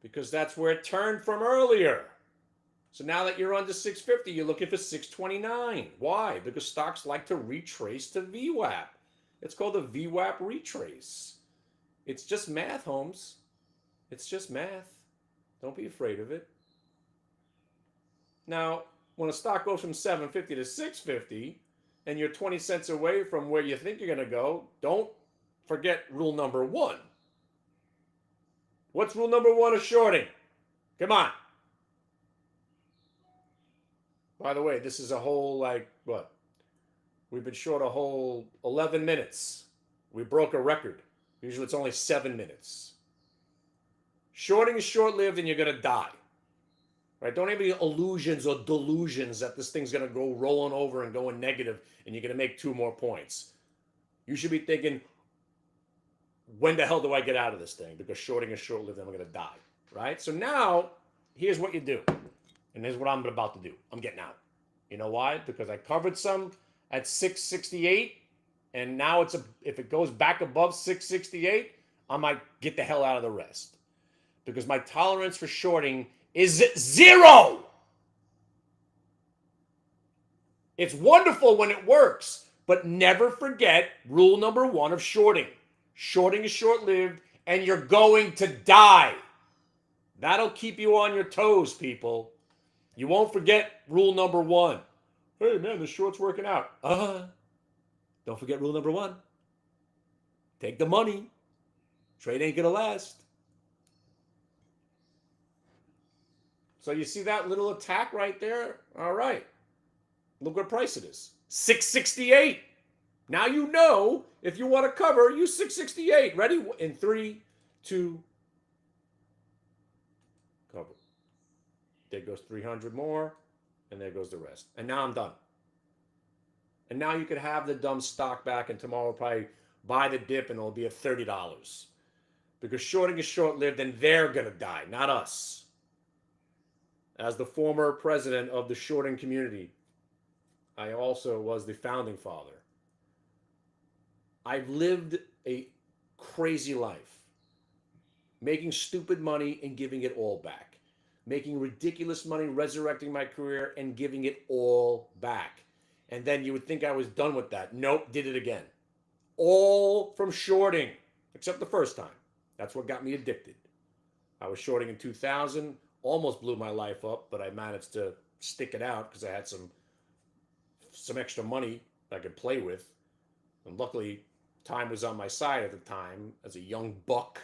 Because that's where it turned from earlier. So now that you're under 650, you're looking for 629. Why? Because stocks like to retrace to VWAP. It's called a VWAP retrace. It's just math, Holmes. It's just math. Don't be afraid of it. Now, when a stock goes from 750 to 650, and you're 20 cents away from where you think you're going to go, don't forget rule number 1. What's rule number 1 of shorting? Come on. By the way, this is a whole, like, what? We've been short a whole 11 minutes. We broke a record. Usually it's only 7 minutes. Shorting is short-lived and you're going to die. Right? Don't have any illusions or delusions that this thing's going to go rolling over and going negative and you're going to make 2 more points. You should be thinking, when the hell do I get out of this thing? Because shorting is short-lived and I'm going to die. Right? So now, here's what you do. And here's what I'm about to do. I'm getting out. You know why? Because I covered some at 668. And now if it goes back above 668, I might get the hell out of the rest. Because my tolerance for shorting is 0. It's wonderful when it works, but never forget rule number 1 of shorting. Shorting is short-lived, and you're going to die. That'll keep you on your toes, people. You won't forget rule number 1. Hey, man, the short's working out. Don't forget rule number 1. Take the money. Trade ain't going to last. So you see that little attack right there? All right. Look what price it is. 668. Now you know if you want to cover, use 668. Ready? In 3, 2, cover. There goes 300 more, and there goes the rest. And now I'm done. And now you could have the dumb stock back, and tomorrow probably buy the dip, and it'll be at $30. Because shorting is short-lived, and they're going to die, not us. As the former president of the shorting community, I also was the founding father. I've lived a crazy life, making stupid money and giving it all back, making ridiculous money, resurrecting my career and giving it all back. And then you would think I was done with that. Nope, did it again. All from shorting, except the first time. That's what got me addicted. I was shorting in 2000, almost blew my life up, but I managed to stick it out because I had some extra money I could play with. And luckily, time was on my side at the time. As a young buck,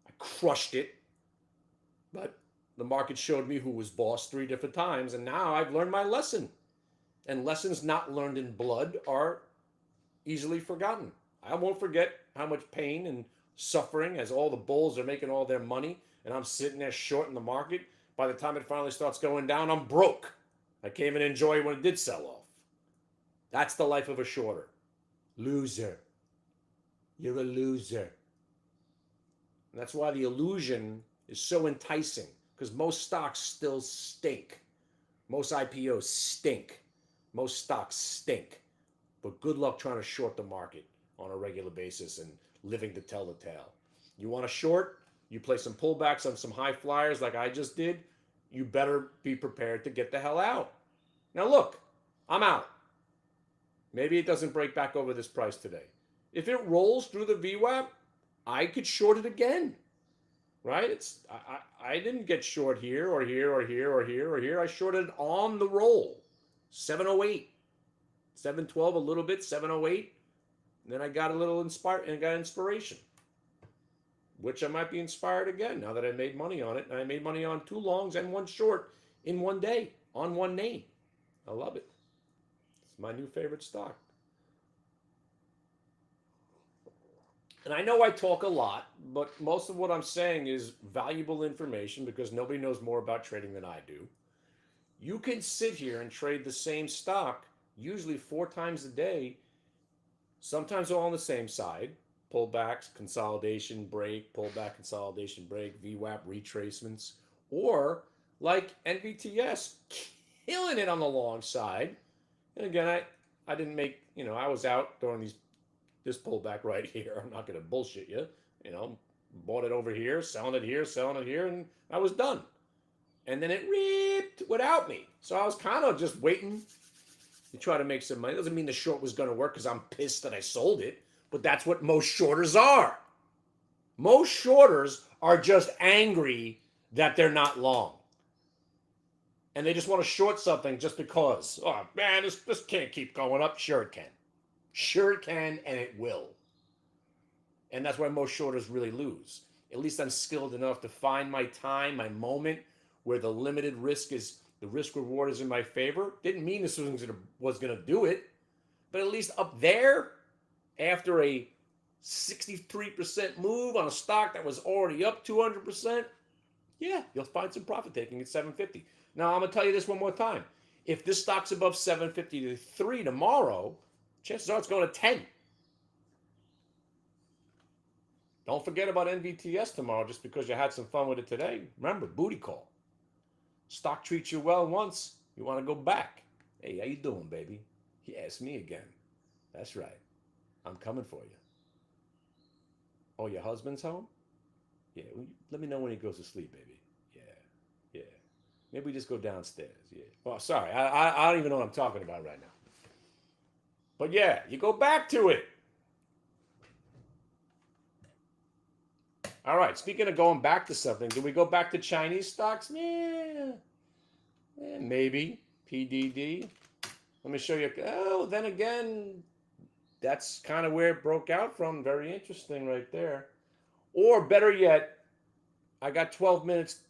I crushed it. But the market showed me who was boss 3 different times, and now I've learned my lesson. And lessons not learned in blood are easily forgotten. I won't forget how much pain and suffering as all the bulls are making all their money, and I'm sitting there short in the market. By the time it finally starts going down, I'm broke. I can't even enjoy it when it did sell off. That's the life of a shorter. Loser. You're a loser. And that's why the illusion is so enticing, because most stocks still stink. Most IPOs stink. Most stocks stink. But good luck trying to short the market on a regular basis and living to tell the tale. You want to short? You play some pullbacks on some high flyers like I just did. You better be prepared to get the hell out. Now look, I'm out. Maybe it doesn't break back over this price today. If it rolls through the VWAP, I could short it again. Right? I didn't get short here or here or here or here or here. I shorted on the roll. 708. 712 a little bit, 708. And then I got a little inspired and got inspiration. Which I might be inspired again now that I made money on it. And I made money on 2 longs and 1 short in one day on one name. I love it. It's my new favorite stock. And I know I talk a lot, but most of what I'm saying is valuable information because nobody knows more about trading than I do. You can sit here and trade the same stock usually 4 times a day, sometimes all on the same side. Pullbacks, consolidation, break, pullback, consolidation, break, VWAP, retracements, or like NVTS, killing it on the long side. And again, I didn't make, I was out during this pullback right here. I'm not going to bullshit you. Bought it over here, selling it here, and I was done. And then it ripped without me. So I was kind of just waiting to try to make some money. Doesn't mean the short was going to work because I'm pissed that I sold it, but that's what most shorters are. Most shorters are just angry that they're not long. And they just want to short something just because. Oh, man, this can't keep going up. Sure it can. Sure it can, and it will. And that's why most shorters really lose. At least I'm skilled enough to find my time, my moment, where the limited risk is, the risk reward is in my favor. Didn't mean this was going to do it. But at least up there, after a 63% move on a stock that was already up 200%, yeah, you'll find some profit taking at 750. Now, I'm going to tell you this one more time. If this stock's above 753 tomorrow, chances are it's going to 10. Don't forget about NVTS tomorrow just because you had some fun with it today. Remember, booty call. Stock treats you well once, you want to go back. Hey, how you doing, baby? He asked me again. That's right. I'm coming for you. Oh, your husband's home? Yeah, let me know when he goes to sleep, baby. Yeah. Maybe we just go downstairs. Yeah. Oh, sorry. I don't even know what I'm talking about right now. But yeah, you go back to it. All right, speaking of going back to something, do we go back to Chinese stocks? Yeah, maybe. PDD. Let me show you. Oh, then again, that's kind of where it broke out from. Very interesting right there. Or better yet, I got 12 minutes.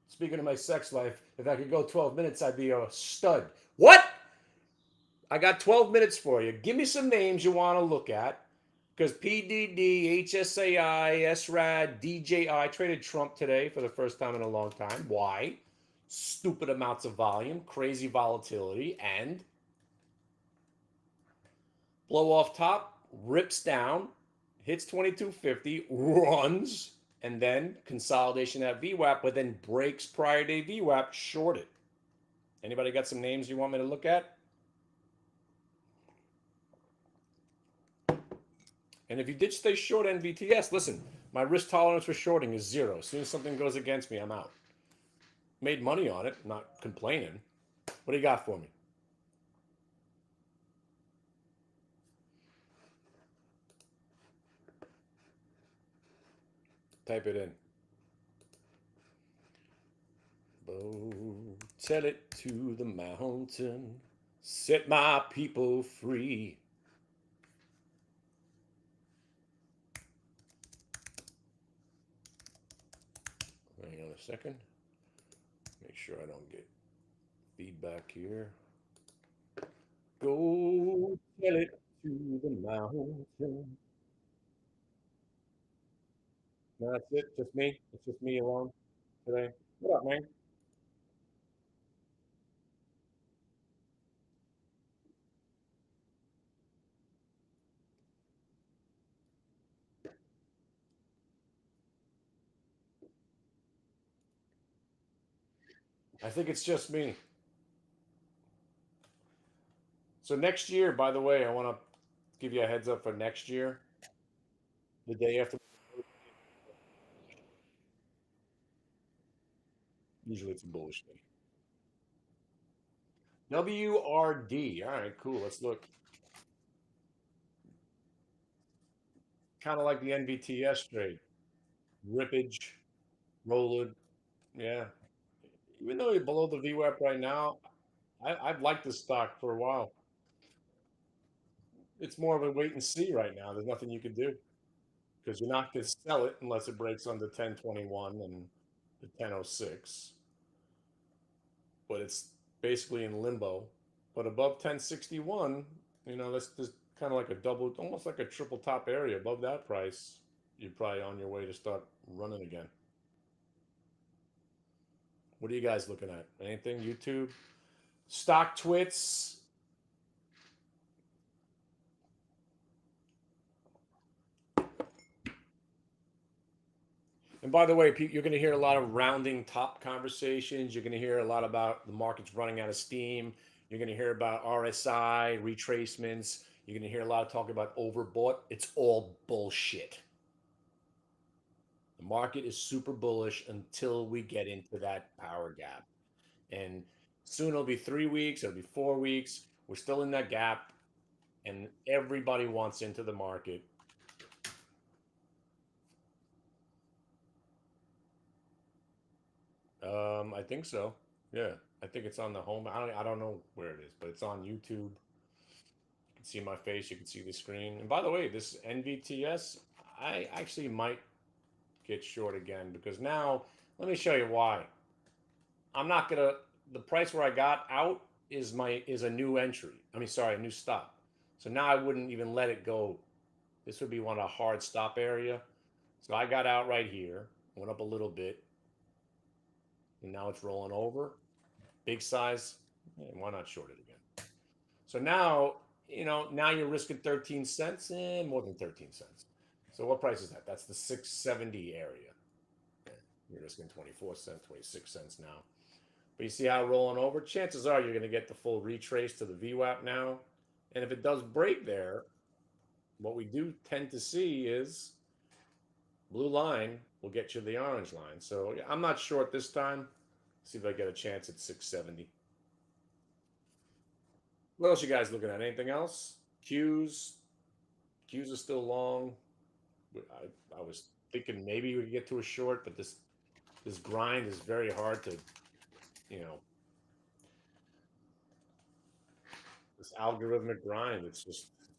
Speaking of my sex life, if I could go 12 minutes, I'd be a stud. What? I got 12 minutes for you. Give me some names you want to look at. Because PDD, HSAI, SRAD, DJI traded Trump today for the first time in a long time. Why? Stupid amounts of volume, crazy volatility, and blow off top, rips down, hits 2250, runs, and then consolidation at VWAP, but then breaks prior day VWAP, shorted. Anybody got some names you want me to look at? And if you did stay short NVTS, listen, my risk tolerance for shorting is 0. As soon as something goes against me, I'm out. Made money on it, not complaining. What do you got for me? Type it in. Oh, tell it to the mountain, set my people free. Hang on a second. Make sure I don't get feedback here. Go tell it to the mountain. That's it. Just me. It's just me alone today. What up, man? I think it's just me. So next year, by the way, I want to give you a heads up for next year. The day after, usually it's a bullish day. WRD. All right, cool. Let's look. Kind of like the NVTS trade. Rippage, rolled. Yeah. Even though you're below the VWAP right now, I've liked this stock for a while. It's more of a wait and see right now. There's nothing you can do because you're not going to sell it unless it breaks under 1021 and the 1006. But it's basically in limbo. But above 1061, that's just kind of like a double, almost like a triple top area above that price. you're probably on your way to start running again. What are you guys looking at? Anything? YouTube? Stock twits? And by the way, you're going to hear a lot of rounding top conversations. You're going to hear a lot about the markets running out of steam. You're going to hear about RSI, retracements. You're going to hear a lot of talk about overbought. It's all bullshit. The market is super bullish until we get into that power gap. And soon it'll be 3 weeks, it'll be 4 weeks. We're still in that gap, and everybody wants into the market. I think so. Yeah, I think it's on the home. I don't know where it is, but it's on YouTube. You can see my face. You can see the screen. And by the way, this NVTS, I actually might get short again because now let me show you why. I'm not gonna. The price where I got out is a new entry. I mean, sorry, a new stop. So now I wouldn't even let it go. This would be one a hard stop area. So I got out right here, went up a little bit, and now it's rolling over. Big size. Why not short it again? So now, now you're risking 13 cents and more than 13 cents. So what price is that? That's the 670 area. You're risking 24 cents, 26 cents now. But you see how rolling over? Chances are you're going to get the full retrace to the VWAP now. And if it does break there, what we do tend to see is blue line will get you the orange line. So I'm not short this time. See if I get a chance at 670. What else you guys looking at? Anything else? Qs. Qs are still long. I was thinking maybe we could get to a short, but this grind is very hard to, you know, this algorithmic grind. It's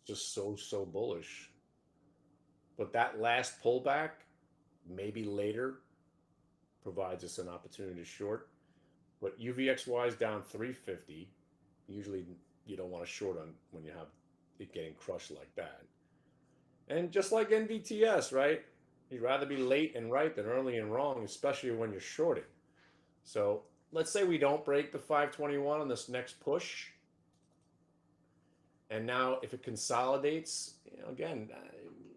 just so bullish. But that last pullback, maybe later, provides us an opportunity to short. But UVXY is down 350. Usually you don't want to short on when you have it getting crushed like that. And just like NVTS, right? You'd rather be late and right than early and wrong, especially when you're shorting. So let's say we don't break the 521 on this next push. And now if it consolidates, again,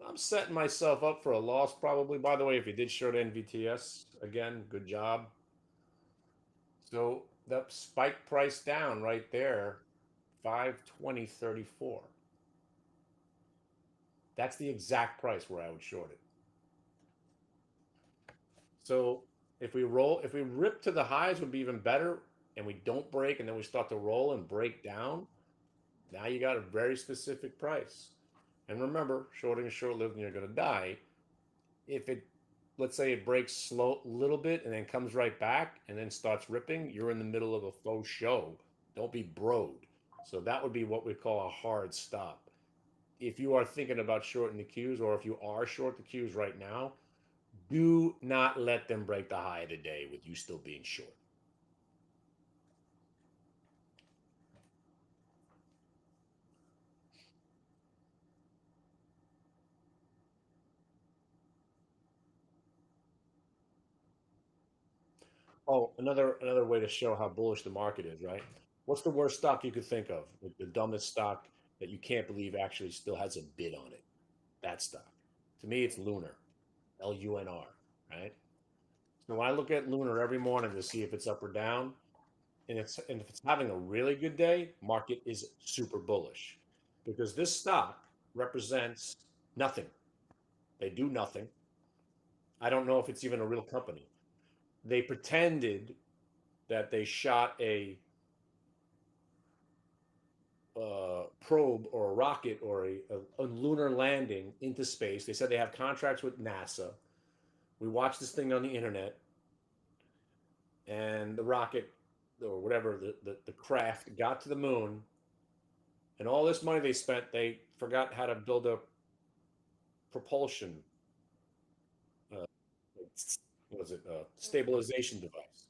I'm setting myself up for a loss probably. By the way, if you did short NVTS, again, good job. So that spike price down right there, 520.34. That's the exact price where I would short it. So if we rip to the highs would be even better, and we don't break, and then we start to roll and break down. Now you got a very specific price. And remember, shorting is short-lived and you're going to die. If it, let's say it breaks slow a little bit and then comes right back and then starts ripping, you're in the middle of a faux show. Don't be broed. So that would be what we call a hard stop. If you are thinking about shorting the Qs, or if you are short the Qs right now, do not let them break the high of the day with you still being short. Oh, another way to show how bullish the market is, right? What's the worst stock you could think of? The dumbest stock that you can't believe actually still has a bid on it. That stock. To me, it's Lunar, LUNR, right? So when I look at Lunar every morning to see if it's up or down, and if it's having a really good day, market is super bullish, because this stock represents nothing. They do nothing. I don't know if it's even a real company. They pretended that they shot probe or a rocket or a lunar landing into space. They said they have contracts with NASA. We watched this thing on the internet, and the rocket or whatever the craft got to the moon, and all this money they spent, they forgot how to build a propulsion. What was it? Stabilization device.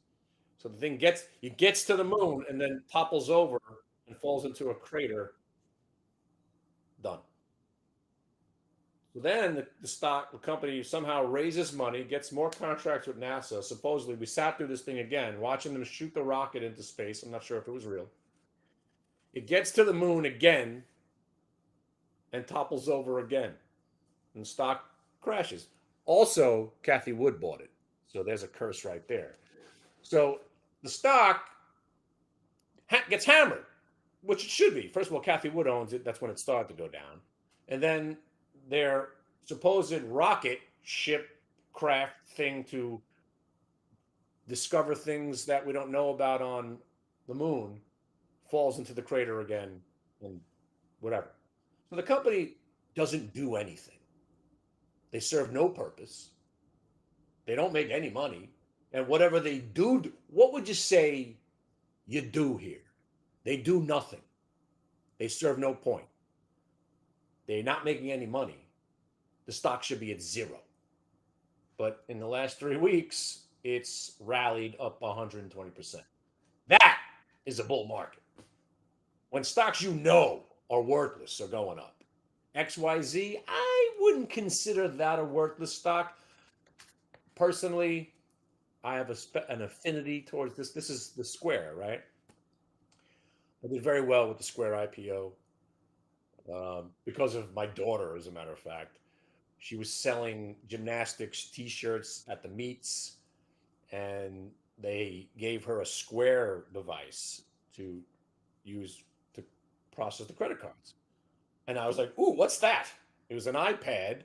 So the thing gets to the moon and then topples over and falls into a crater. Done. So then the company somehow raises money, gets more contracts with NASA. Supposedly, we sat through this thing again, watching them shoot the rocket into space. I'm not sure if it was real. It gets to the moon again and topples over again, and the stock crashes. Also, Kathy Wood bought it. So there's a curse right there. So the stock gets hammered, which it should be. First of all, Kathy Wood owns it. That's when it started to go down. And then their supposed rocket ship craft thing to discover things that we don't know about on the moon falls into the crater again and whatever. So the company doesn't do anything. They serve no purpose. They don't make any money. And whatever they do, what would you say you do here? They do nothing. They serve no point. They're not making any money. The stock should be at zero. But in the last 3 weeks, it's rallied up 120%. That is a bull market. When stocks you know are worthless are going up. XYZ, I wouldn't consider that a worthless stock. Personally, I have an affinity towards this. This is the Square, right? I did very well with the Square IPO because of my daughter, as a matter of fact. She was selling gymnastics T-shirts at the meets, and they gave her a Square device to use to process the credit cards. And I was like, ooh, what's that? It was an iPad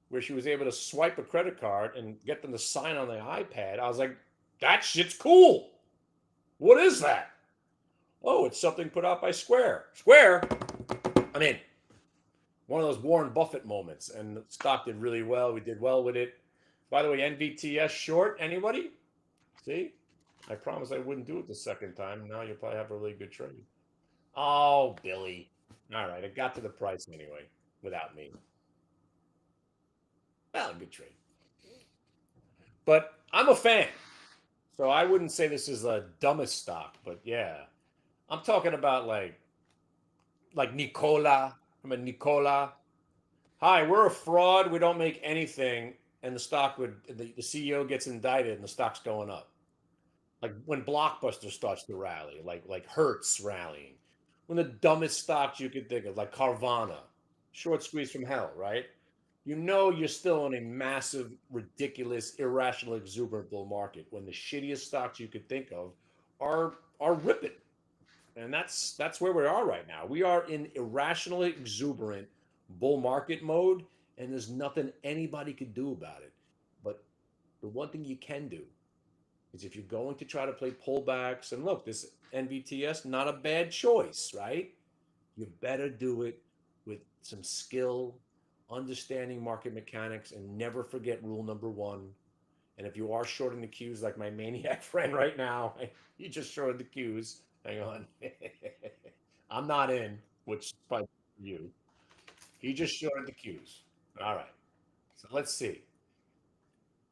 where she was able to swipe a credit card and get them to sign on the iPad. I was like, that shit's cool. What is that? Oh, it's something put out by Square. Square? I'm in. One of those Warren Buffett moments. And the stock did really well. We did well with it. By the way, NVTS short. Anybody? See? I promised I wouldn't do it the second time. Now you'll probably have a really good trade. Oh, Billy. All right, it got to the price anyway without me. Well, good trade. But I'm a fan. So I wouldn't say this is the dumbest stock, but yeah. I'm talking about like Nicola. Remember Nicola? Hi, we're a fraud. We don't make anything. And the stock the CEO gets indicted and the stock's going up. Like when Blockbuster starts to rally, like Hertz rallying. One of the dumbest stocks you could think of, like Carvana, short squeeze from hell, right? You know you're still in a massive, ridiculous, irrational, exuberant bull market when the shittiest stocks you could think of are ripping. And that's where we are right now. We are in irrationally exuberant bull market mode, and there's nothing anybody could do about it. But the one thing you can do is if you're going to try to play pullbacks, and look, this NVTS, not a bad choice, right? You better do it with some skill, understanding market mechanics, and never forget rule number one. And if you are shorting the cues like my maniac friend right now, he just shorted the cues. Hang on. I'm not in, which is probably for you. He just shorted the cues. All right. So let's see.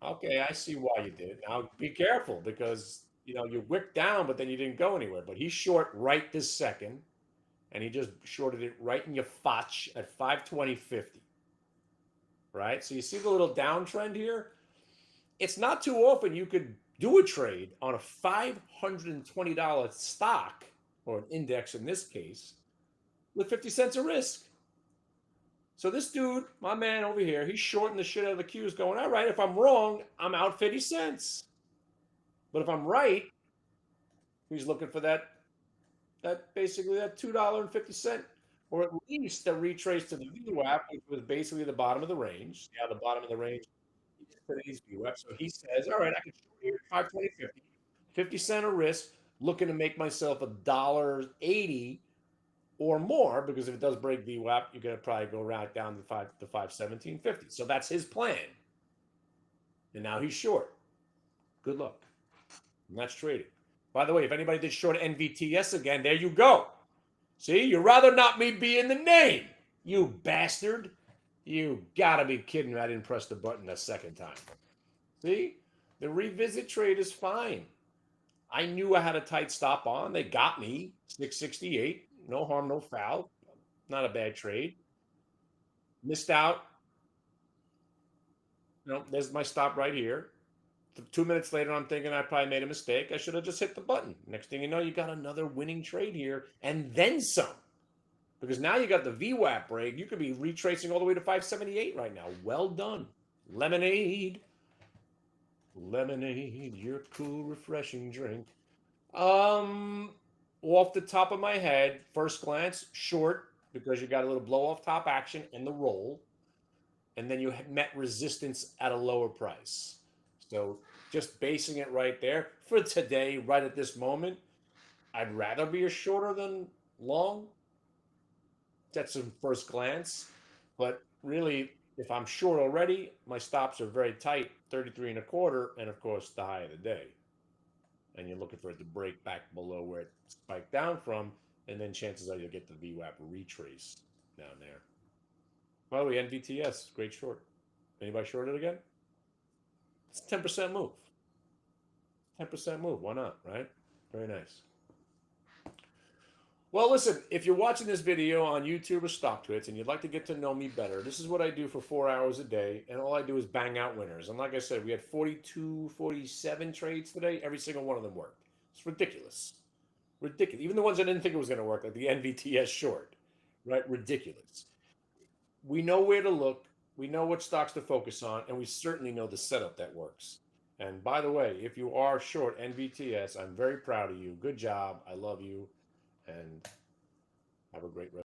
Okay, I see why you did. Now be careful because you wicked down, but then you didn't go anywhere. But he's short right this second, and he just shorted it right in your fotch at 520.50. Right? So you see the little downtrend here? It's not too often you could do a trade on a $520 stock, or an index in this case, with 50 cents of risk. So this dude, my man over here, he's shorting the shit out of the cues going, all right, if I'm wrong, I'm out 50 cents. But if I'm right, he's looking for that basically that $2.50, or at least a retrace to the VWAP, which was basically the bottom of the range. Yeah, the bottom of the range is today's VWAP. So he says, all right, I can short here 520.50, 50 cent of risk, looking to make myself $1.80 or more, because if it does break VWAP, you're going to probably go right down to 517.50. So that's his plan. And now he's short. Good luck. And that's trading. By the way, if anybody did short NVTS again, there you go. See, you'd rather not me be in the name, you bastard. You gotta be kidding me. I didn't press the button a second time. See, the revisit trade is fine. I knew I had a tight stop on. They got me 668. No harm, no foul. Not a bad trade. Missed out There's my stop right here. 2 minutes later, I'm thinking I probably made a mistake. I should have just hit the button. Next thing you know, you got another winning trade here and then some. Because now you got the VWAP break. You could be retracing all the way to 578 right now. Well done. Lemonade. Lemonade, your cool, refreshing drink. Off the top of my head, first glance, short, because you got a little blow off top action in the roll. And then you met resistance at a lower price. So just basing it right there for today, right at this moment, I'd rather be a shorter than long. That's a first glance. But really, if I'm short already, my stops are very tight, 33 and a quarter, and of course the high of the day. And you're looking for it to break back below where it spiked down from, and then chances are you'll get the VWAP retrace down there. By the way, NVTS, great short. Anybody shorted again? It's a 10% move. 10% move. Why not, right? Very nice. Well, listen, if you're watching this video on YouTube or StockTwits and you'd like to get to know me better, this is what I do for 4 hours a day, and all I do is bang out winners. And like I said, we had 42, 47 trades today. Every single one of them worked. It's ridiculous. Ridiculous. Even the ones I didn't think it was going to work, like the NVTS short, right? Ridiculous. We know where to look. We know what stocks to focus on, and we certainly know the setup that works. And by the way, if you are short NVTS, I'm very proud of you. Good job. I love you. And have a great rest.